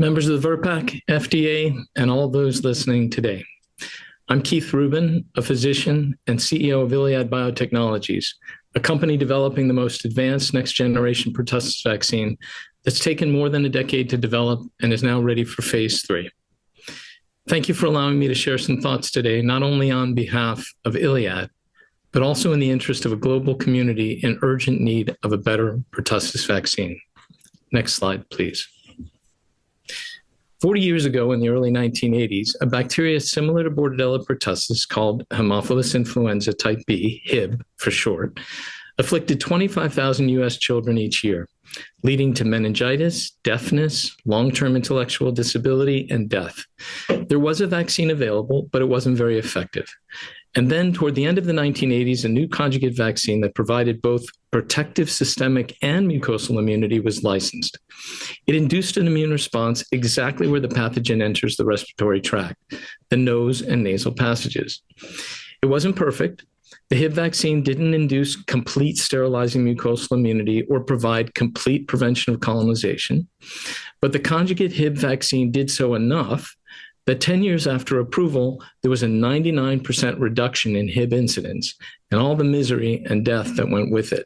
Members of the VRPAC, FDA, and all those listening today. I'm Keith Rubin, a physician and CEO of Iliad Biotechnologies, a company developing the most advanced next-generation pertussis vaccine that's taken more than a decade to develop and is now ready for phase 3. Thank you for allowing me to share some thoughts today, not only on behalf of Iliad, but also in the interest of a global community in urgent need of a better pertussis vaccine. Next slide, please. 40 years ago, in the early 1980s, a bacteria similar to Bordetella pertussis called Haemophilus influenza type B, Hib for short, afflicted 25,000 U.S. children each year, leading to meningitis, deafness, long-term intellectual disability, and death. There was a vaccine available, but it wasn't very effective. And then toward the end of the 1980s, a new conjugate vaccine that provided both protective systemic and mucosal immunity was licensed. It induced an immune response exactly where the pathogen enters the respiratory tract, the nose and nasal passages. It wasn't perfect. The Hib vaccine didn't induce complete sterilizing mucosal immunity or provide complete prevention of colonization, but the conjugate Hib vaccine did so enough that 10 years after approval, there was a 99% reduction in Hib incidence and all the misery and death that went with it.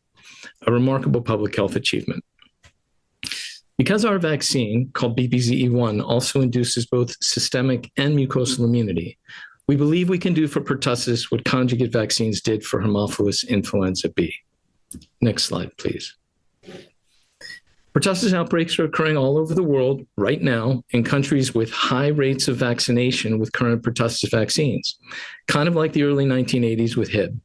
A remarkable public health achievement. Because our vaccine, called BPZE1, also induces both systemic and mucosal immunity, we believe we can do for pertussis what conjugate vaccines did for Haemophilus influenza B. Next slide, please. Pertussis outbreaks are occurring all over the world right now in countries with high rates of vaccination with current pertussis vaccines, kind of like the early 1980s with Hib.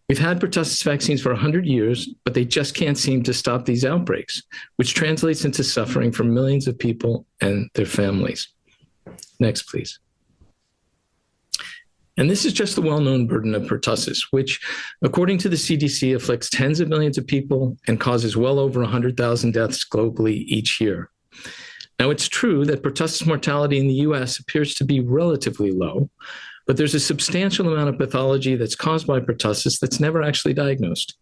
We've had pertussis vaccines for 100 years, but they just can't seem to stop these outbreaks, which translates into suffering for millions of people and their families. Next, please. And this is just the well-known burden of pertussis, which, according to the CDC, afflicts tens of millions of people and causes well over 100,000 deaths globally each year. Now, it's true that pertussis mortality in the US appears to be relatively low, but there's a substantial amount of pathology that's caused by pertussis that's never actually diagnosed.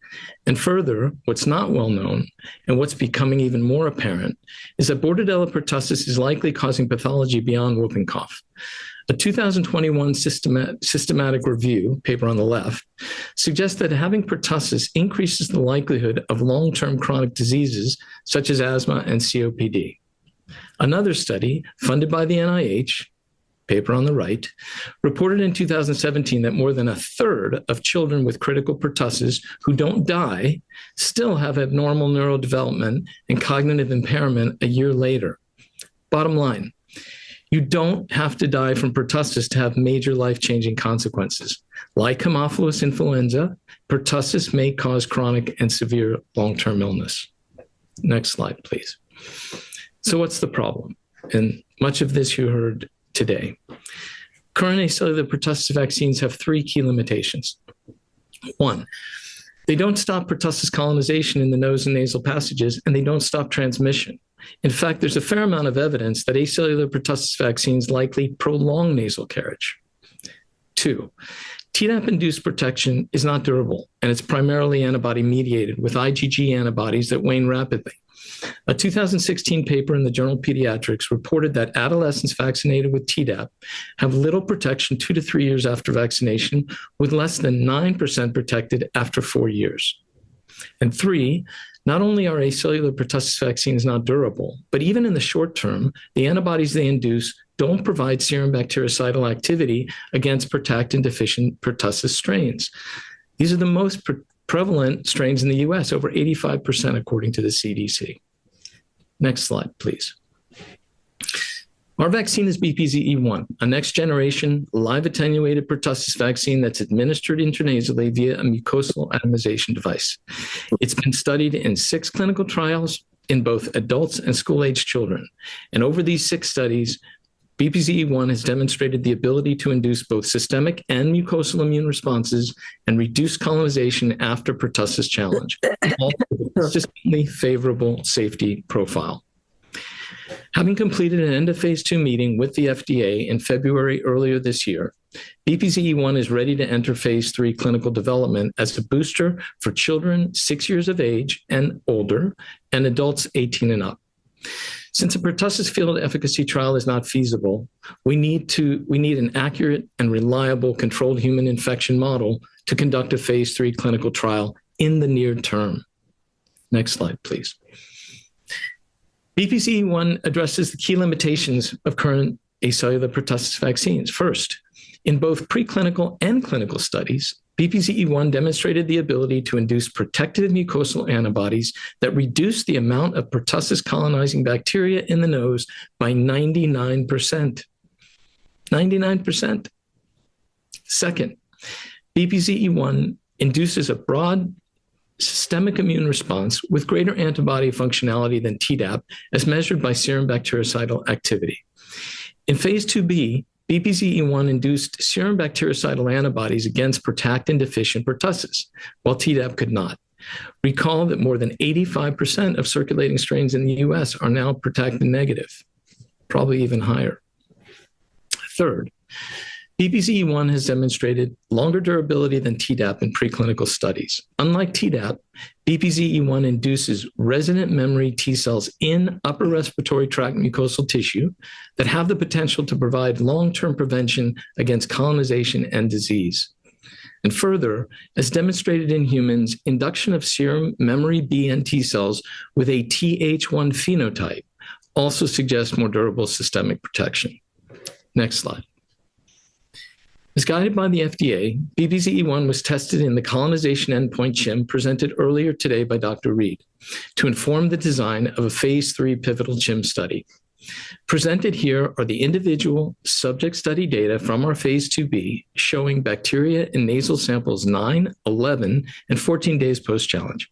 And further, what's not well known, and what's becoming even more apparent, is that Bordetella pertussis is likely causing pathology beyond whooping cough. A 2021 systematic review, paper on the left, suggests that having pertussis increases the likelihood of long-term chronic diseases such as asthma and COPD. Another study, funded by the NIH, paper on the right, reported in 2017 that more than a third of children with critical pertussis who don't die still have abnormal neurodevelopment and cognitive impairment a year later. Bottom line, you don't have to die from pertussis to have major life-changing consequences. Like Haemophilus influenza, pertussis may cause chronic and severe long-term illness. Next slide, please. So what's the problem? And much of this you heard today. Current acellular pertussis vaccines have 3 key limitations. 1, they don't stop pertussis colonization in the nose and nasal passages, and they don't stop transmission. In fact, there's a fair amount of evidence that acellular pertussis vaccines likely prolong nasal carriage. 2, Tdap-induced protection is not durable, and it's primarily antibody-mediated with IgG antibodies that wane rapidly. A 2016 paper in the journal Pediatrics reported that adolescents vaccinated with Tdap have little protection 2 to 3 years after vaccination, with less than 9% protected after 4 years. And 3, not only are acellular pertussis vaccines not durable, but even in the short term, the antibodies they induce don't provide serum bactericidal activity against pertactin-deficient pertussis strains. These are the most prevalent strains in the US, over 85% according to the CDC. Next slide, please. Our vaccine is BPZE1, a next-generation live attenuated pertussis vaccine that's administered intranasally via a mucosal atomization device. It's been studied in 6 clinical trials in both adults and school-aged children. And over these 6 studies, BPZE1 has demonstrated the ability to induce both systemic and mucosal immune responses and reduce colonization after pertussis challenge, all with a consistently favorable safety profile. Having completed an end-of-phase 2 meeting with the FDA in February earlier this year, BPZE1 is ready to enter phase 3 clinical development as a booster for children 6 years of age and older and adults 18 and up. Since a pertussis field efficacy trial is not feasible, we need an accurate and reliable controlled human infection model to conduct a phase 3 clinical trial in the near term. Next slide, please. BPZE1 addresses the key limitations of current acellular pertussis vaccines. First, in both preclinical and clinical studies, BPZE1 demonstrated the ability to induce protective mucosal antibodies that reduce the amount of pertussis colonizing bacteria in the nose by 99%. 99%. Second, BPZE1 induces a broad systemic immune response with greater antibody functionality than Tdap as measured by serum bactericidal activity. In phase 2b, BPZE1 induced serum bactericidal antibodies against Protactin-deficient pertussis, while Tdap could not. Recall that more than 85% of circulating strains in the US are now Protactin negative, probably even higher. Third, BPZE1 has demonstrated longer durability than Tdap in preclinical studies. Unlike Tdap, BPZE1 induces resident memory T cells in upper respiratory tract mucosal tissue that have the potential to provide long-term prevention against colonization and disease. And further, as demonstrated in humans, induction of serum memory B and T cells with a Th1 phenotype also suggests more durable systemic protection. Next slide. As guided by the FDA, BPZE1 was tested in the colonization endpoint CHIM presented earlier today by Dr. Reed to inform the design of a phase 3 pivotal CHIM study. Presented here are the individual subject study data from our phase 2b showing bacteria in nasal samples 9, 11, and 14 days post-challenge.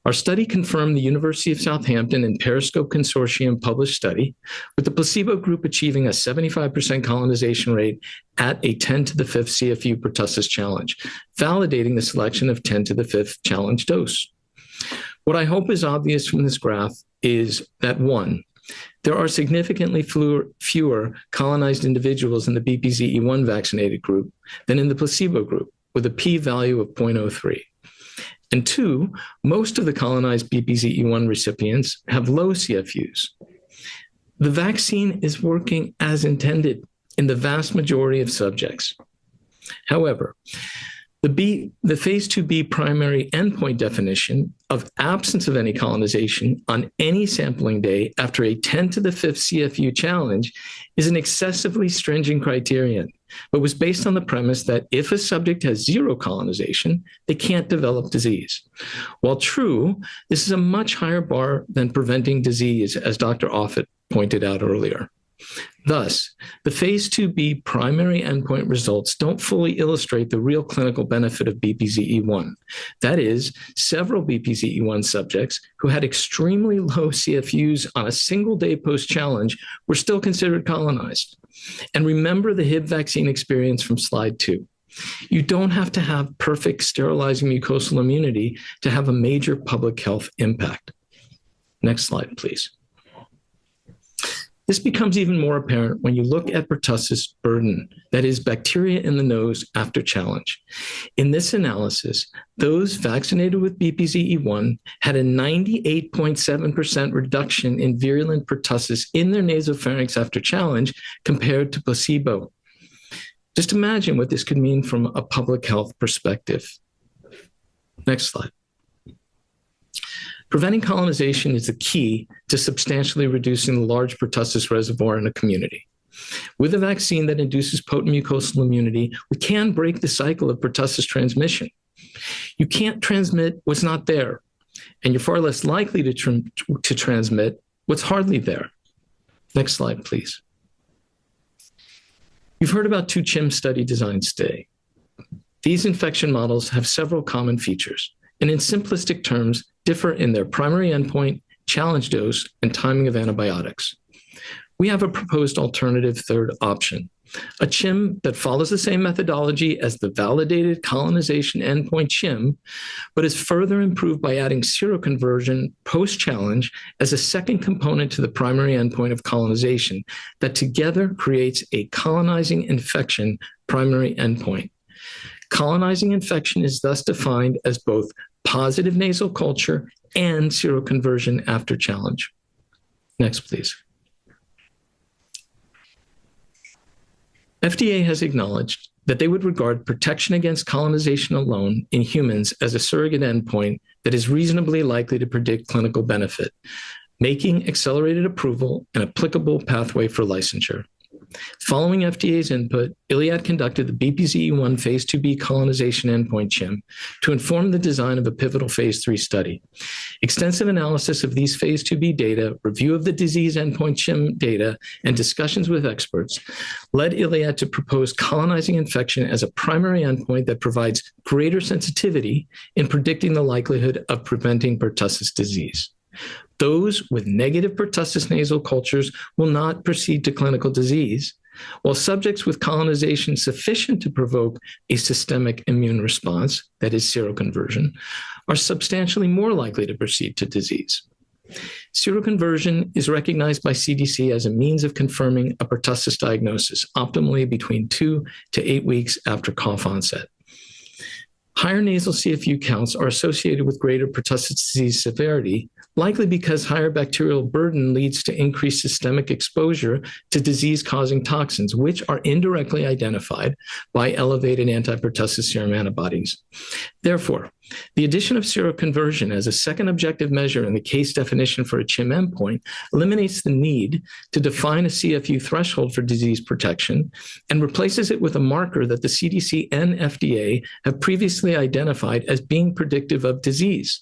Our study confirmed the University of Southampton and Periscope Consortium published study, with the placebo group achieving a 75% colonization rate at a 10 to the 5th CFU pertussis challenge, validating the selection of 10 to the 5th challenge dose. What I hope is obvious from this graph is that 1, there are significantly fewer colonized individuals in the BPZE1 vaccinated group than in the placebo group, with a p-value of 0.03. And 2, most of the colonized BPZE1 recipients have low CFUs. The vaccine is working as intended in the vast majority of subjects. However, the phase 2b primary endpoint definition of absence of any colonization on any sampling day after a 10 to the 5th CFU challenge is an excessively stringent criterion, but was based on the premise that if a subject has zero colonization, they can't develop disease. While true, this is a much higher bar than preventing disease, as Dr. Offit pointed out earlier. Thus, the phase 2b primary endpoint results don't fully illustrate the real clinical benefit of BPZE1. That is, several BPZE1 subjects who had extremely low CFUs on a single day post-challenge were still considered colonized. And remember the Hib vaccine experience from slide 2. You don't have to have perfect sterilizing mucosal immunity to have a major public health impact. Next slide, please. This becomes even more apparent when you look at pertussis burden, that is, bacteria in the nose after challenge. In this analysis, those vaccinated with BPZE1 had a 98.7% reduction in virulent pertussis in their nasopharynx after challenge compared to placebo. Just imagine what this could mean from a public health perspective. Next slide. Preventing colonization is the key to substantially reducing the large pertussis reservoir in a community. With a vaccine that induces potent mucosal immunity, we can break the cycle of pertussis transmission. You can't transmit what's not there, and you're far less likely to transmit what's hardly there. Next slide, please. You've heard about 2 CHIM study designs today. These infection models have several common features, and in simplistic terms, differ in their primary endpoint, challenge dose, and timing of antibiotics. We have a proposed alternative third option, a CHIM that follows the same methodology as the validated colonization endpoint CHIM, but is further improved by adding seroconversion post-challenge as a second component to the primary endpoint of colonization that together creates a colonizing infection primary endpoint. Colonizing infection is thus defined as both positive nasal culture and seroconversion after challenge. Next, please. FDA has acknowledged that they would regard protection against colonization alone in humans as a surrogate endpoint that is reasonably likely to predict clinical benefit, making accelerated approval an applicable pathway for licensure. Following FDA's input, Iliad conducted the BPZE1 phase 2b colonization endpoint CHIM to inform the design of a pivotal phase 3 study. Extensive analysis of these phase 2b data, review of the disease endpoint CHIM data, and discussions with experts led Iliad to propose colonizing infection as a primary endpoint that provides greater sensitivity in predicting the likelihood of preventing pertussis disease. Those with negative pertussis nasal cultures will not proceed to clinical disease, while subjects with colonization sufficient to provoke a systemic immune response, that is seroconversion, are substantially more likely to proceed to disease. Seroconversion is recognized by CDC as a means of confirming a pertussis diagnosis, optimally between 2 to 8 weeks after cough onset. Higher nasal CFU counts are associated with greater pertussis disease severity, likely because higher bacterial burden leads to increased systemic exposure to disease-causing toxins, which are indirectly identified by elevated anti-pertussis serum antibodies. Therefore, the addition of seroconversion as a second objective measure in the case definition for a CHIM endpoint eliminates the need to define a CFU threshold for disease protection and replaces it with a marker that the CDC and FDA have previously identified as being predictive of disease.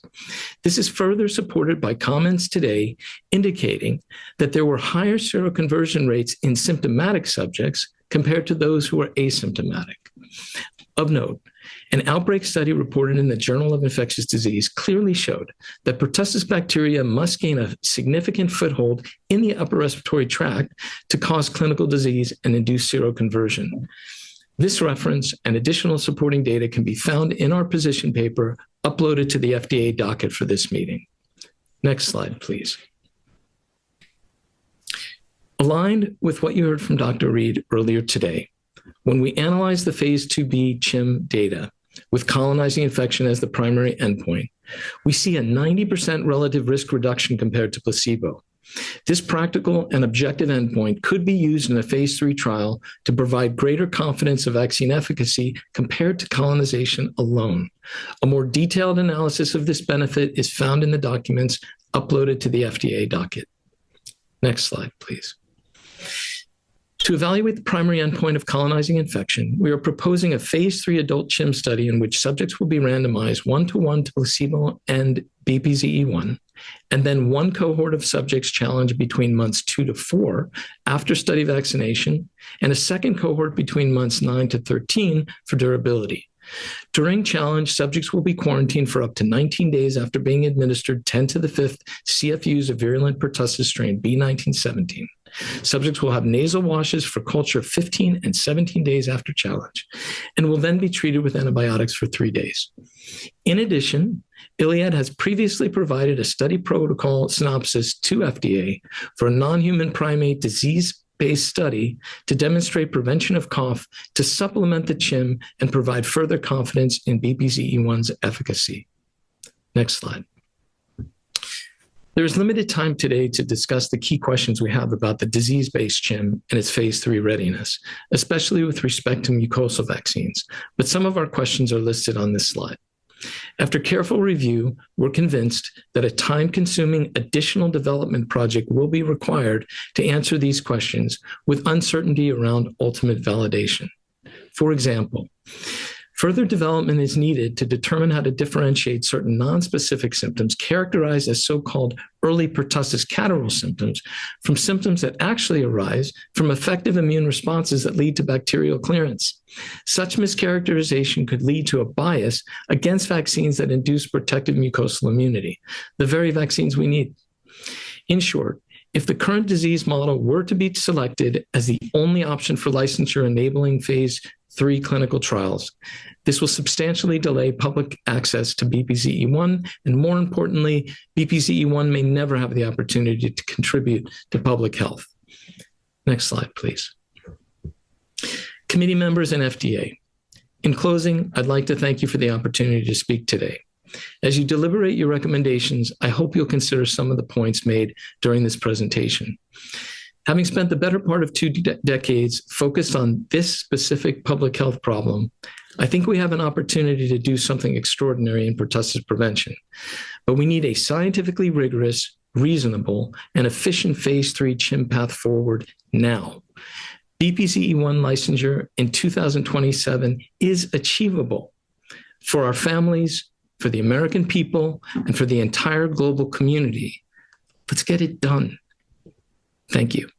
This is further supported by comments today indicating that there were higher seroconversion rates in symptomatic subjects compared to those who are asymptomatic. Of note, an outbreak study reported in the Journal of Infectious Disease clearly showed that pertussis bacteria must gain a significant foothold in the upper respiratory tract to cause clinical disease and induce seroconversion. This reference and additional supporting data can be found in our position paper uploaded to the FDA docket for this meeting. Next slide, please. Aligned with what you heard from Dr. Reed earlier today, when we analyze the phase 2b CHIM data with colonizing infection as the primary endpoint, we see a 90% relative risk reduction compared to placebo. This practical and objective endpoint could be used in a phase 3 trial to provide greater confidence of vaccine efficacy compared to colonization alone. A more detailed analysis of this benefit is found in the documents uploaded to the FDA docket. Next slide, please. To evaluate the primary endpoint of colonizing infection, we are proposing a phase 3 adult CHIM study in which subjects will be randomized 1-to-1 to placebo and BPZE1, and then one cohort of subjects challenged between months 2 to 4 after study vaccination, and a second cohort between months 9 to 13 for durability. During challenge, subjects will be quarantined for up to 19 days after being administered 10 to the 5th CFUs of virulent pertussis strain B1917. Subjects will have nasal washes for culture 15 and 17 days after challenge, and will then be treated with antibiotics for 3 days. In addition, Iliad has previously provided a study protocol synopsis to FDA for a non-human primate disease-based study to demonstrate prevention of cough to supplement the CHIM and provide further confidence in BPZE1's efficacy. Next slide. There is limited time today to discuss the key questions we have about the disease-based CHIM and its phase 3 readiness, especially with respect to mucosal vaccines, but some of our questions are listed on this slide. After careful review, we're convinced that a time-consuming additional development project will be required to answer these questions with uncertainty around ultimate validation. For example, further development is needed to determine how to differentiate certain nonspecific symptoms characterized as so-called early pertussis catarrhal symptoms from symptoms that actually arise from effective immune responses that lead to bacterial clearance. Such mischaracterization could lead to a bias against vaccines that induce protective mucosal immunity, the very vaccines we need. In short, if the current disease model were to be selected as the only option for licensure enabling phase 3 clinical trials, this will substantially delay public access to BPZE1, and more importantly, BPZE1 may never have the opportunity to contribute to public health. Next slide, please. Committee members and FDA. In closing, I'd like to thank you for the opportunity to speak today. As you deliberate your recommendations, I hope you'll consider some of the points made during this presentation. Having spent the better part of 2 decades focused on this specific public health problem, I think we have an opportunity to do something extraordinary in pertussis prevention. But we need a scientifically rigorous, reasonable, and efficient phase 3 CHIM path forward now. BPCE1 licensure in 2027 is achievable for our families, for the American people, and for the entire global community. Let's get it done. Thank you.